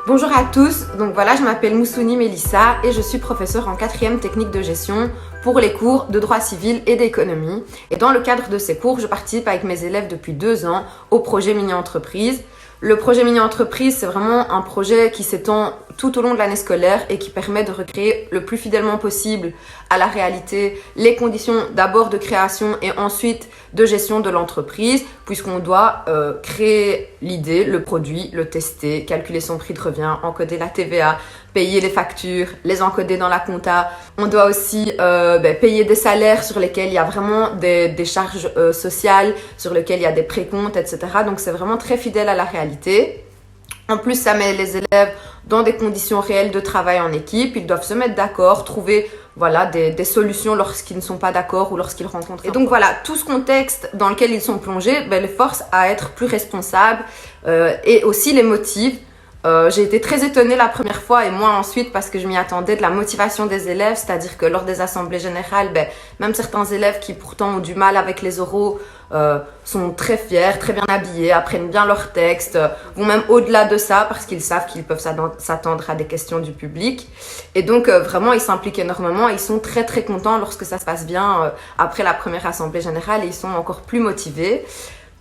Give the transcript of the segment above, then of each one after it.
Bonjour à tous, donc voilà, je m'appelle Moussouni Mélissa et je suis professeure en 4e technique de gestion pour les cours de droit civil et d'économie. Et dans le cadre de ces cours, je participe avec mes élèves depuis 2 ans au projet mini-entreprise. Le projet mini-entreprise, c'est vraiment un projet qui s'étend tout au long de l'année scolaire et qui permet de recréer le plus fidèlement possible à la réalité les conditions d'abord de création et ensuite de gestion de l'entreprise, puisqu'on doit créer l'idée, le produit, le tester, calculer son prix de revient, encoder la TVA, payer les factures, les encoder dans la compta. On doit aussi payer des salaires sur lesquels il y a vraiment des charges sociales, sur lesquels il y a des précomptes, etc. Donc c'est vraiment très fidèle à la réalité. En plus, ça met les élèves dans des conditions réelles de travail en équipe. Ils doivent se mettre d'accord, trouver des solutions lorsqu'ils ne sont pas d'accord ou lorsqu'ils rencontrent. Et donc voilà, tout ce contexte dans lequel ils sont plongés les force à être plus responsables et aussi les motive. J'ai été très étonnée la première fois et moi ensuite parce que je m'y attendais de la motivation des élèves, c'est-à-dire que lors des assemblées générales, même certains élèves qui pourtant ont du mal avec les oraux sont très fiers, très bien habillés, apprennent bien leurs textes, vont même au-delà de ça parce qu'ils savent qu'ils peuvent s'attendre à des questions du public. Et donc vraiment ils s'impliquent énormément et ils sont très très contents lorsque ça se passe bien après la première assemblée générale et ils sont encore plus motivés.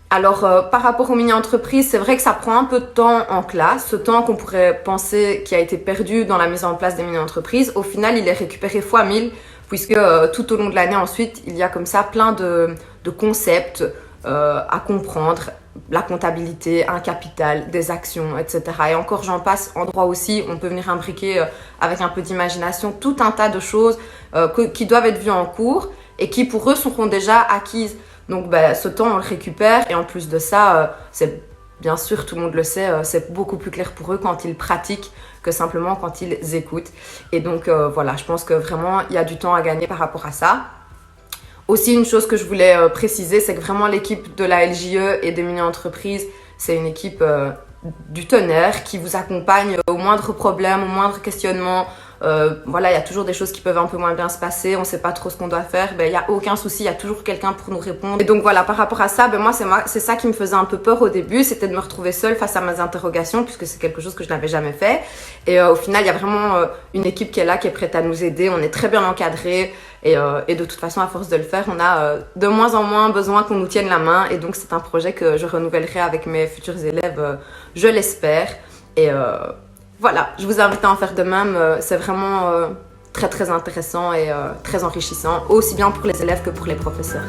Alors, par rapport aux mini-entreprises, c'est vrai que ça prend un peu de temps en classe. Ce temps qu'on pourrait penser qui a été perdu dans la mise en place des mini-entreprises, au final, il est récupéré fois 1000, puisque tout au long de l'année, ensuite, il y a comme ça plein de concepts à comprendre. La comptabilité, un capital, des actions, etc. Et encore, j'en passe. En droit aussi, on peut venir imbriquer avec un peu d'imagination tout un tas de choses qui doivent être vues en cours et qui, pour eux, seront déjà acquises. Donc ce temps on le récupère et en plus de ça, c'est bien sûr, tout le monde le sait, c'est beaucoup plus clair pour eux quand ils pratiquent que simplement quand ils écoutent. Et donc voilà, je pense que vraiment il y a du temps à gagner par rapport à ça. Aussi une chose que je voulais préciser, c'est que vraiment l'équipe de la LJE et des mini-entreprises, c'est une équipe du tonnerre qui vous accompagne au moindre problème, au moindre questionnement. Il y a toujours des choses qui peuvent un peu moins bien se passer, on ne sait pas trop ce qu'on doit faire, il n'y a aucun souci, il y a toujours quelqu'un pour nous répondre. Et donc voilà, par rapport à ça, c'est ça qui me faisait un peu peur au début, c'était de me retrouver seule face à mes interrogations, puisque c'est quelque chose que je n'avais jamais fait. Et au final, il y a vraiment une équipe qui est là, qui est prête à nous aider, on est très bien encadrés. Et de toute façon, à force de le faire, on a de moins en moins besoin qu'on nous tienne la main. Et donc, c'est un projet que je renouvellerai avec mes futurs élèves, je l'espère. Et voilà, je vous invite à en faire de même. C'est vraiment très très intéressant et très enrichissant, aussi bien pour les élèves que pour les professeurs.